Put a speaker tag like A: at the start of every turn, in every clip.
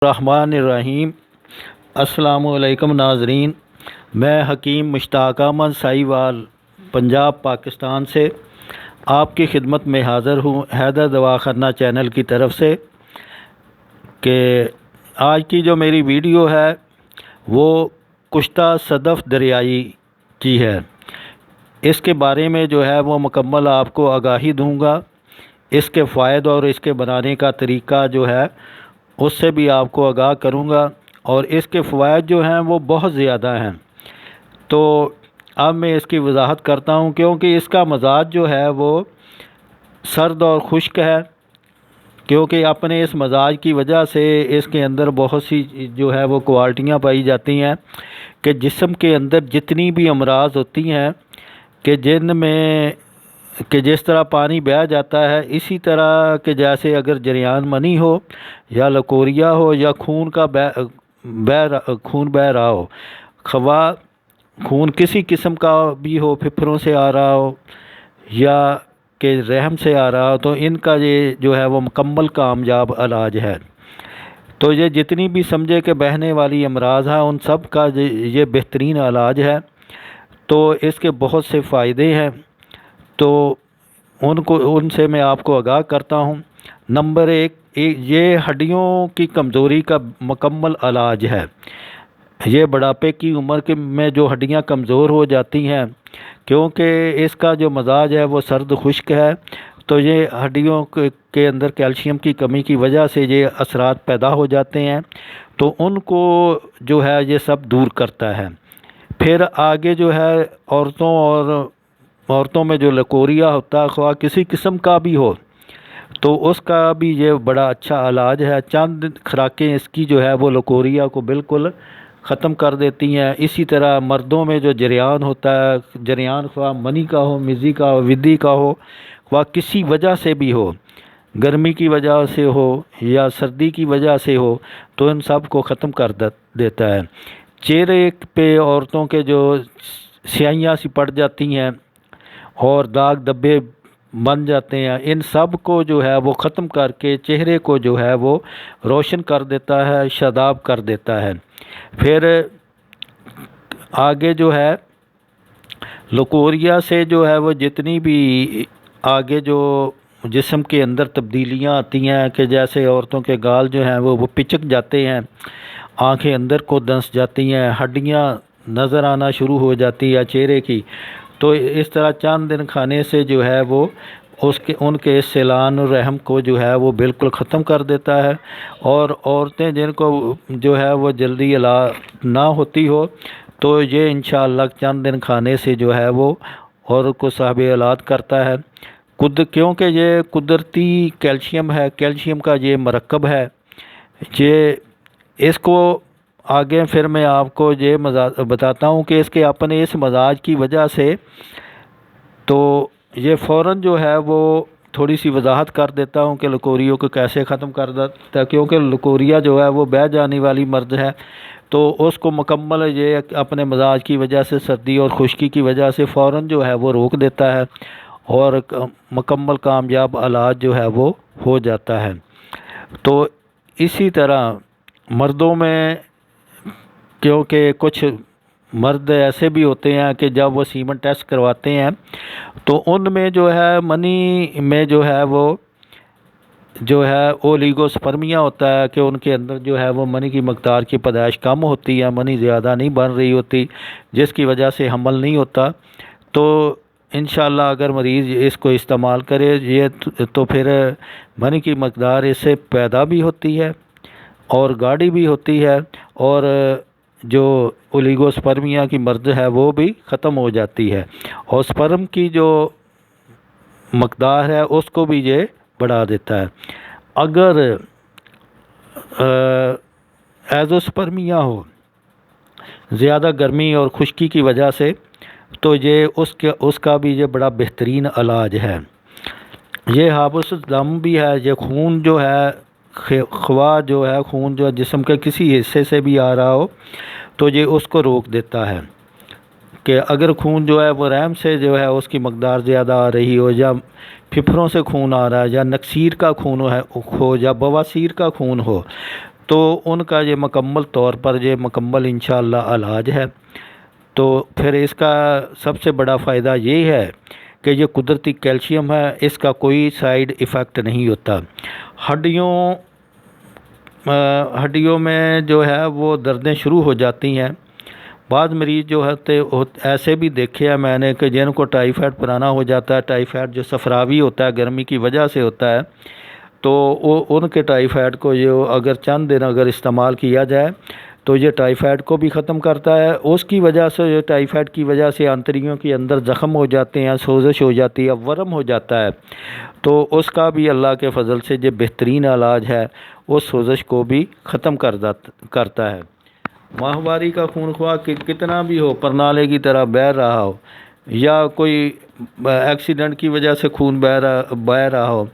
A: الرحمن الرحیم۔ السلام علیکم ناظرین، میں حکیم مشتاق احمد سائیوال پنجاب پاکستان سے آپ کی خدمت میں حاضر ہوں حیدر دواخانہ چینل کی طرف سے کہ آج کی جو میری ویڈیو ہے وہ کشتہ صدف دریائی کی ہے۔ اس کے بارے میں جو ہے وہ مکمل آپ کو آگاہی دوں گا، اس کے فوائد اور اس کے بنانے کا طریقہ جو ہے اس سے بھی آپ کو آگاہ کروں گا، اور اس کے فوائد جو ہیں وہ بہت زیادہ ہیں۔ تو اب میں اس کی وضاحت کرتا ہوں، کیونکہ اس کا مزاج جو ہے وہ سرد اور خشک ہے، کیونکہ اپنے اس مزاج کی وجہ سے اس کے اندر بہت سی جو ہے وہ کوالٹیاں پائی جاتی ہیں کہ جسم کے اندر جتنی بھی امراض ہوتی ہیں کہ جن میں کہ جس طرح پانی بہہ جاتا ہے، اسی طرح کہ جیسے اگر جریان منی ہو یا لکوریا ہو یا خون بہہ رہا ہو، خواہ خون کسی قسم کا بھی ہو، پھپھروں سے آ رہا ہو یا کہ رحم سے آ رہا ہو، تو ان کا یہ جو ہے وہ مکمل کامیاب علاج ہے۔ تو یہ جتنی بھی سمجھے کہ بہنے والی امراض ہیں ان سب کا یہ بہترین علاج ہے۔ تو اس کے بہت سے فائدے ہیں، تو ان سے میں آپ کو آگاہ کرتا ہوں۔ نمبر ایک، یہ ہڈیوں کی کمزوری کا مکمل علاج ہے۔ یہ بڑھاپے کی عمر میں جو ہڈیاں کمزور ہو جاتی ہیں، کیونکہ اس کا جو مزاج ہے وہ سرد خشک ہے، تو یہ ہڈیوں کے اندر کیلشیم کی کمی کی وجہ سے یہ اثرات پیدا ہو جاتے ہیں، تو ان کو جو ہے یہ سب دور کرتا ہے۔ پھر آگے جو ہے عورتوں میں جو لکوریا ہوتا ہے، خواہ کسی قسم کا بھی ہو، تو اس کا بھی یہ بڑا اچھا علاج ہے۔ چند خوراکیں اس کی جو ہے وہ لکوریا کو بالکل ختم کر دیتی ہیں۔ اسی طرح مردوں میں جو جریان ہوتا ہے، جریان خواہ منی کا ہو، مزی کا ہو، ودی کا ہو، خواہ کسی وجہ سے بھی ہو، گرمی کی وجہ سے ہو یا سردی کی وجہ سے ہو، تو ان سب کو ختم کر دیتا ہے۔ چہرے پہ عورتوں کے جو سیاہیاں سی پڑ جاتی ہیں اور داغ دھبے بن جاتے ہیں، ان سب کو جو ہے وہ ختم کر کے چہرے کو جو ہے وہ روشن کر دیتا ہے، شاداب کر دیتا ہے۔ پھر آگے جو ہے لکوریا سے جو ہے وہ جتنی بھی آگے جو جسم کے اندر تبدیلیاں آتی ہیں کہ جیسے عورتوں کے گال جو ہیں وہ پچک جاتے ہیں، آنکھیں اندر کو دنس جاتی ہیں، ہڈیاں نظر آنا شروع ہو جاتی ہے چہرے کی، تو اس طرح چند دن کھانے سے جو ہے وہ ان کے سیلان الرحم کو جو ہے وہ بالکل ختم کر دیتا ہے۔ اور عورتیں جن کو جو ہے وہ جلدی نہ ہوتی ہو، تو یہ انشاءاللہ چند دن کھانے سے جو ہے وہ عورت کو صاحب اولاد کرتا ہے، کیونکہ یہ قدرتی کیلشیم ہے، کیلشیم کا یہ مرکب ہے۔ یہ اس کو آگے پھر میں آپ کو یہ بتاتا ہوں کہ اس کے اپنے اس مزاج کی وجہ سے تو یہ فوراً جو ہے وہ تھوڑی سی وضاحت کر دیتا ہوں کہ لکوریوں کو کیسے ختم کر دیتا ہے، کیونکہ لکوریا جو ہے وہ بہہ جانے والی مرض ہے، تو اس کو مکمل یہ اپنے مزاج کی وجہ سے، سردی اور خشکی کی وجہ سے فوراً جو ہے وہ روک دیتا ہے اور مکمل کامیاب علاج جو ہے وہ ہو جاتا ہے۔ تو اسی طرح مردوں میں، کیونکہ کچھ مرد ایسے بھی ہوتے ہیں کہ جب وہ سیمن ٹیسٹ کرواتے ہیں تو ان میں جو ہے منی میں جو ہے اولیگوسپرمیا ہوتا ہے کہ ان کے اندر جو ہے وہ منی کی مقدار کی پیدائش کم ہوتی ہے، منی زیادہ نہیں بن رہی ہوتی، جس کی وجہ سے حمل نہیں ہوتا۔ تو انشاءاللہ اگر مریض اس کو استعمال کرے تو پھر منی کی مقدار اس سے پیدا بھی ہوتی ہے اور گاڑی بھی ہوتی ہے، اور جو اولیگوسپرمیا کی مرض ہے وہ بھی ختم ہو جاتی ہے، اور سپرم کی جو مقدار ہے اس کو بھی یہ بڑھا دیتا ہے۔ اگر ایزوسپرمیا ہو زیادہ گرمی اور خشکی کی وجہ سے، تو یہ اس کا بھی یہ بڑا بہترین علاج ہے۔ یہ حابس الدم بھی ہے، یہ خون جو ہے خواہ جو ہے خون جو جسم کے کسی حصے سے بھی آ رہا ہو تو یہ اس کو روک دیتا ہے، کہ اگر خون جو ہے وہ رحم سے جو ہے اس کی مقدار زیادہ آ رہی ہو، یا پھپھروں سے خون آ رہا ہے، یا نکسیر کا خون ہو یا بواسیر کا خون ہو، تو ان کا یہ مکمل طور پر یہ مکمل انشاءاللہ علاج ہے۔ تو پھر اس کا سب سے بڑا فائدہ یہ ہے کہ یہ قدرتی کیلشیم ہے، اس کا کوئی سائیڈ ایفیکٹ نہیں ہوتا۔ ہڈیوں میں جو ہے وہ دردیں شروع ہو جاتی ہیں۔ بعض مریض جو ایسے بھی دیکھے ہیں میں نے کہ جن کو ٹائیفائڈ پرانا ہو جاتا ہے، ٹائیفائڈ جو صفراوی ہوتا ہے گرمی کی وجہ سے ہوتا ہے، تو ان کے ٹائیفائڈ کو جو اگر چند دن اگر استعمال کیا جائے تو یہ ٹائیفائڈ کو بھی ختم کرتا ہے۔ اس کی وجہ سے یہ ٹائیفائڈ کی وجہ سے آنتڑیوں کے اندر زخم ہو جاتے ہیں، سوزش ہو جاتی ہے، ورم ہو جاتا ہے، تو اس کا بھی اللہ کے فضل سے یہ بہترین علاج ہے، اس سوزش کو بھی ختم کرتا ہے۔ ماہواری کا خون خواہ کتنا بھی ہو، پرنالے کی طرح بہہ رہا ہو، یا کوئی ایکسیڈنٹ کی وجہ سے خون بہہ رہا ہو،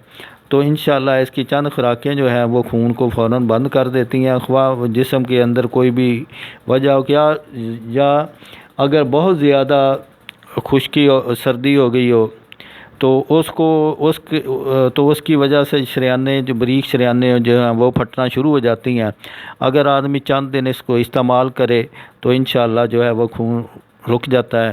A: تو انشاءاللہ اس کی چند خوراکیں جو ہیں وہ خون کو فوراً بند کر دیتی ہیں۔ خواہ جسم کے اندر کوئی بھی وجہ ہو کیا، یا اگر بہت زیادہ خشکی سردی ہو گئی ہو تو اس کی وجہ سے شریانیں جو بریک شریانیں جو ہیں وہ پھٹنا شروع ہو جاتی ہیں۔ اگر آدمی چند دن اس کو استعمال کرے تو انشاءاللہ جو ہے وہ خون رک جاتا ہے۔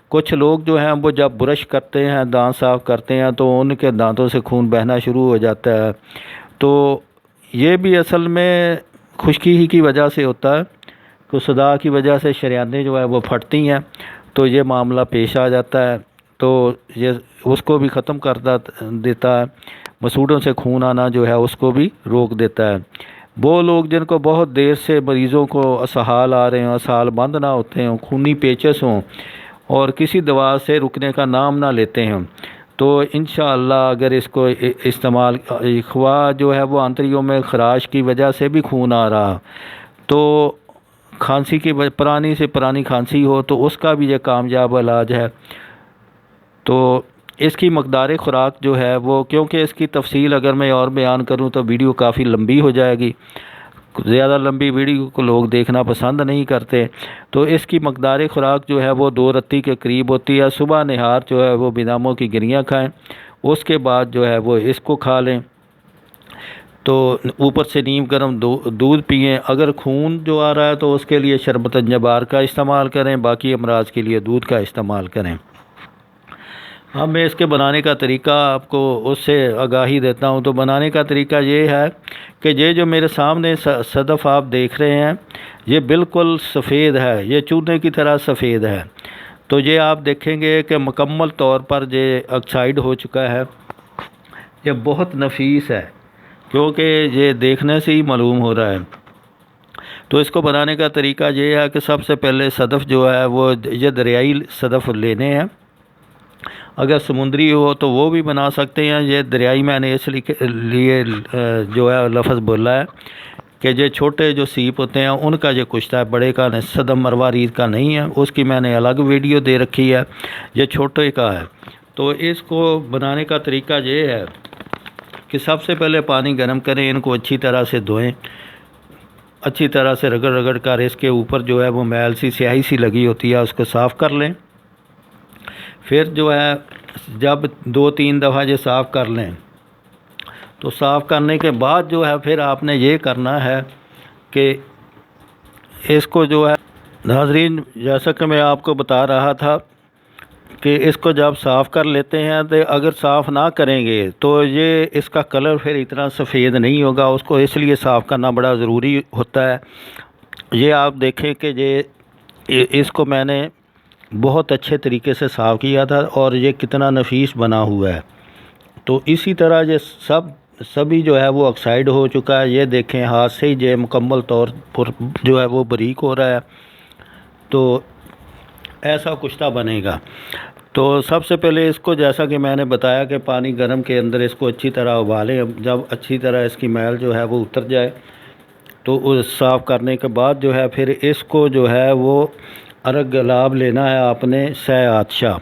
A: کچھ لوگ جو ہیں وہ جب برش کرتے ہیں، دانت صاف کرتے ہیں، تو ان کے دانتوں سے خون بہنا شروع ہو جاتا ہے، تو یہ بھی اصل میں خشکی ہی کی وجہ سے ہوتا ہے، کہ صدا کی وجہ سے شریانیں جو ہے وہ پھٹتی ہیں، تو یہ معاملہ پیش آ جاتا ہے، تو یہ اس کو بھی ختم کر دیتا ہے، مسوڑوں سے خون آنا جو ہے اس کو بھی روک دیتا ہے۔ وہ لوگ جن کو بہت دیر سے مریضوں کو اسہال آ رہے ہوں، اسہال بند نہ ہوتے ہوں، خونی پیچس ہوں اور کسی دوا سے رکنے کا نام نہ لیتے ہیں، تو انشاءاللہ اگر اس کو استعمال خواہ جو ہے وہ آنتڑیوں میں خراش کی وجہ سے بھی خون آ رہا، تو کھانسی کی پرانی سے پرانی کھانسی ہو تو اس کا بھی یہ کامیاب علاج ہے۔ تو اس کی مقدار خوراک جو ہے وہ، کیونکہ اس کی تفصیل اگر میں اور بیان کروں تو ویڈیو کافی لمبی ہو جائے گی، زیادہ لمبی ویڈیو کو لوگ دیکھنا پسند نہیں کرتے، تو اس کی مقدار خوراک جو ہے وہ 2 رتی کے قریب ہوتی ہے۔ صبح نہار جو ہے وہ باداموں کی گریاں کھائیں، اس کے بعد جو ہے وہ اس کو کھا لیں، تو اوپر سے نیم گرم دودھ پئیں۔ اگر خون جو آ رہا ہے تو اس کے لیے شربت جبار کا استعمال کریں، باقی امراض کے لیے دودھ کا استعمال کریں۔ اب میں اس کے بنانے کا طریقہ آپ کو اس سے آگاہی دیتا ہوں۔ تو بنانے کا طریقہ یہ ہے کہ یہ جو میرے سامنے صدف آپ دیکھ رہے ہیں، یہ بالکل سفید ہے، یہ چونے کی طرح سفید ہے، تو یہ آپ دیکھیں گے کہ مکمل طور پر یہ آکسائڈ ہو چکا ہے، یہ بہت نفیس ہے، کیونکہ یہ دیکھنے سے ہی معلوم ہو رہا ہے۔ تو اس کو بنانے کا طریقہ یہ ہے کہ سب سے پہلے صدف جو ہے وہ یہ دریائی صدف لینے ہیں، اگر سمندری ہو تو وہ بھی بنا سکتے ہیں۔ یہ دریائی میں نے اس لیے جو ہے لفظ بولا ہے کہ یہ چھوٹے جو سیپ ہوتے ہیں ان کا یہ کشتہ ہے، بڑے کا صدف مروارید کا نہیں ہے، اس کی میں نے الگ ویڈیو دے رکھی ہے، یہ چھوٹے کا ہے۔ تو اس کو بنانے کا طریقہ یہ ہے کہ سب سے پہلے پانی گرم کریں، ان کو اچھی طرح سے دھوئیں، اچھی طرح سے رگڑ کر اس کے اوپر جو ہے وہ میل سی سیاہی سی لگی ہوتی ہے اس کو صاف کر لیں۔ پھر جو ہے جب 2-3 دفعہ یہ صاف کر لیں تو صاف کرنے کے بعد جو ہے پھر آپ نے یہ کرنا ہے کہ اس کو جو ہے ناظرین، جیسا کہ میں آپ کو بتا رہا تھا کہ اس کو جب صاف کر لیتے ہیں تو اگر صاف نہ کریں گے تو یہ اس کا کلر پھر اتنا سفید نہیں ہوگا، اس کو اس لیے صاف کرنا بڑا ضروری ہوتا ہے۔ یہ آپ دیکھیں کہ اس کو میں نے بہت اچھے طریقے سے صاف کیا تھا اور یہ کتنا نفیس بنا ہوا ہے۔ تو اسی طرح یہ سبھی جو ہے وہ آکسائڈ ہو چکا ہے، یہ دیکھیں ہاتھ سے ہی یہ مکمل طور پر جو ہے وہ باریک ہو رہا ہے، تو ایسا کشتہ بنے گا۔ تو سب سے پہلے اس کو جیسا کہ میں نے بتایا کہ پانی گرم کے اندر اس کو اچھی طرح ابالیں، جب اچھی طرح اس کی میل جو ہے وہ اتر جائے تو صاف کرنے کے بعد جو ہے پھر اس کو جو ہے وہ ارگ گلاب لینا ہے آپ نے سہ آتشہ،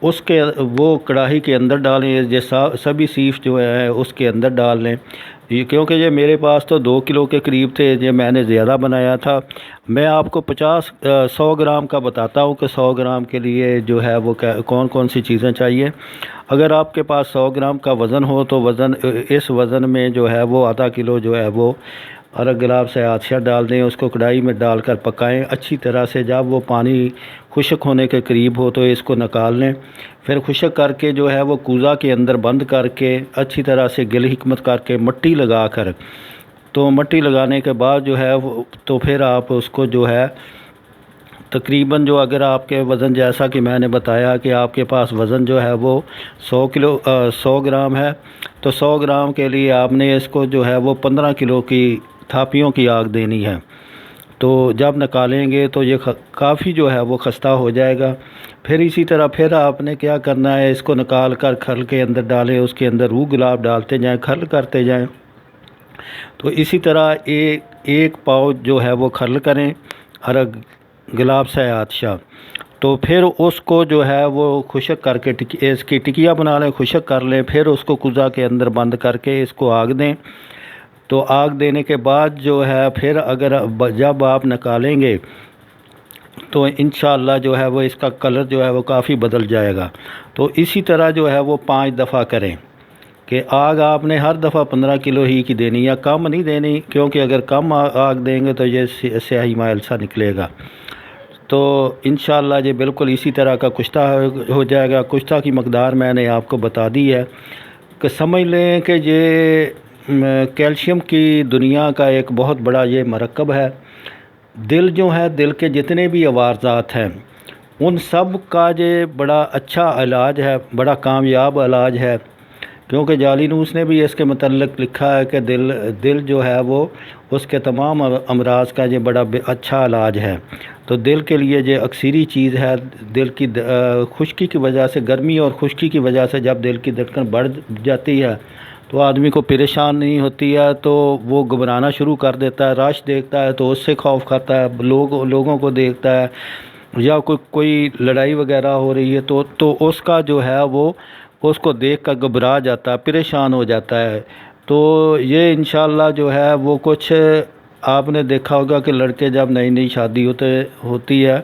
A: اس کے وہ کڑاہی کے اندر ڈالیں، یہ سبھی سیف جو ہے اس کے اندر ڈال لیں، کیونکہ یہ میرے پاس تو 2 کلو کے قریب تھے، یہ میں نے زیادہ بنایا تھا۔ میں آپ کو 100 گرام کا بتاتا ہوں کہ 100 گرام کے لیے جو ہے وہ کون سی چیزیں چاہیے۔ اگر آپ کے پاس 100 گرام کا وزن ہو تو اس وزن میں جو ہے وہ ½ کلو جو ہے وہ ارگ گلاب سے عطشہ ڈال دیں، اس کو کڑھائی میں ڈال کر پکائیں اچھی طرح سے۔ جب وہ پانی خشک ہونے کے قریب ہو تو اس کو نکال لیں، پھر خشک کر کے جو ہے وہ کوزہ کے اندر بند کر کے اچھی طرح سے گل حکمت کر کے مٹی لگا کر، تو مٹی لگانے کے بعد جو ہے تو پھر آپ اس کو جو ہے تقریباً جو اگر آپ کے وزن جیسا کہ میں نے بتایا کہ آپ کے پاس وزن جو ہے وہ 100 گرام ہے، تو 100 گرام کے لیے آپ نے اس کو جو ہے وہ 15 کلو کی تھاپیوں کی آگ دینی ہے۔ تو جب نکالیں گے تو یہ کافی جو ہے وہ خستہ ہو جائے گا۔ پھر اسی طرح پھر آپ نے کیا کرنا ہے، اس کو نکال کر کھل کے اندر ڈالیں، اس کے اندر روح گلاب ڈالتے جائیں، کھل کرتے جائیں۔ تو اسی طرح ایک پاؤ جو ہے وہ کھل کریں ارگ گلاب سے عطشہ، تو پھر اس کو جو ہے وہ خشک کر کے اس کی ٹکیا بنا لیں، خشک کر لیں، پھر اس کو کوزہ کے اندر بند کر کے اس کو آگ دیں۔ تو آگ دینے کے بعد جو ہے پھر جب آپ نکالیں گے تو انشاءاللہ جو ہے وہ اس کا کلر جو ہے وہ کافی بدل جائے گا۔ تو اسی طرح جو ہے وہ 5 دفعہ کریں کہ آگ آپ نے ہر دفعہ 15 کلو ہی کی دینی، یا کم نہیں دینی، کیونکہ اگر کم آگ دیں گے تو یہ سیاہی مائل سا نکلے گا۔ تو انشاءاللہ یہ بالکل اسی طرح کا کشتہ ہو جائے گا۔ کشتہ کی مقدار میں نے آپ کو بتا دی ہے کہ سمجھ لیں کہ یہ کیلشیم کی دنیا کا ایک بہت بڑا یہ مرکب ہے۔ دل جو ہے، دل کے جتنے بھی عوارضات ہیں ان سب کا یہ بڑا اچھا علاج ہے، بڑا کامیاب علاج ہے، کیونکہ جالینوس نے بھی اس کے متعلق لکھا ہے کہ دل جو ہے وہ اس کے تمام امراض کا یہ بڑا اچھا علاج ہے۔ تو دل کے لیے یہ اکثری چیز ہے۔ دل کی خشکی کی وجہ سے، گرمی اور خشکی کی وجہ سے جب دل کی دھڑکن بڑھ جاتی ہے تو آدمی کو پریشان نہیں ہوتی ہے، تو وہ گھبرانا شروع کر دیتا ہے، رش دیکھتا ہے تو اس سے خوف کھاتا ہے، لوگوں کو دیکھتا ہے، یا کوئی لڑائی وغیرہ ہو رہی ہے تو اس کا جو ہے وہ اس کو دیکھ کر گھبرا جاتا ہے، پریشان ہو جاتا ہے۔ تو یہ انشاءاللہ جو ہے وہ کچھ آپ نے دیکھا ہوگا کہ لڑکے جب نئی شادی ہوتی ہے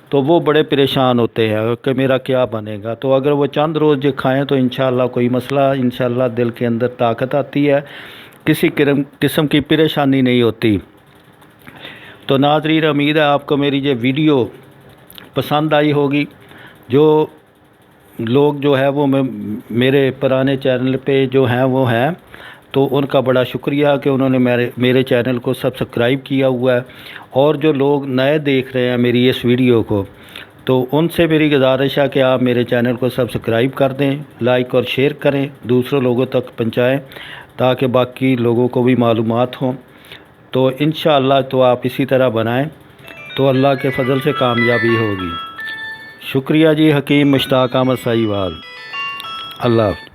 A: تو وہ بڑے پریشان ہوتے ہیں کہ میرا کیا بنے گا۔ تو اگر وہ چند روز یہ کھائیں تو انشاءاللہ کوئی مسئلہ، انشاءاللہ دل کے اندر طاقت آتی ہے، کسی قسم کی پریشانی نہیں ہوتی۔ تو ناظرین، امید ہے آپ کو میری یہ ویڈیو پسند آئی ہوگی۔ جو لوگ جو ہے وہ میرے پرانے چینل پہ جو ہیں وہ ہیں، تو ان کا بڑا شکریہ کہ انہوں نے میرے چینل کو سبسکرائب کیا ہوا ہے، اور جو لوگ نئے دیکھ رہے ہیں میری اس ویڈیو کو، تو ان سے میری گزارش ہے کہ آپ میرے چینل کو سبسکرائب کر دیں، لائک اور شیئر کریں، دوسرے لوگوں تک پہنچائیں تاکہ باقی لوگوں کو بھی معلومات ہوں۔ تو انشاءاللہ تو آپ اسی طرح بنائیں تو اللہ کے فضل سے کامیابی ہوگی۔ شکریہ جی، حکیم مشتاق احمد سہیوال۔ اللہ حافظ۔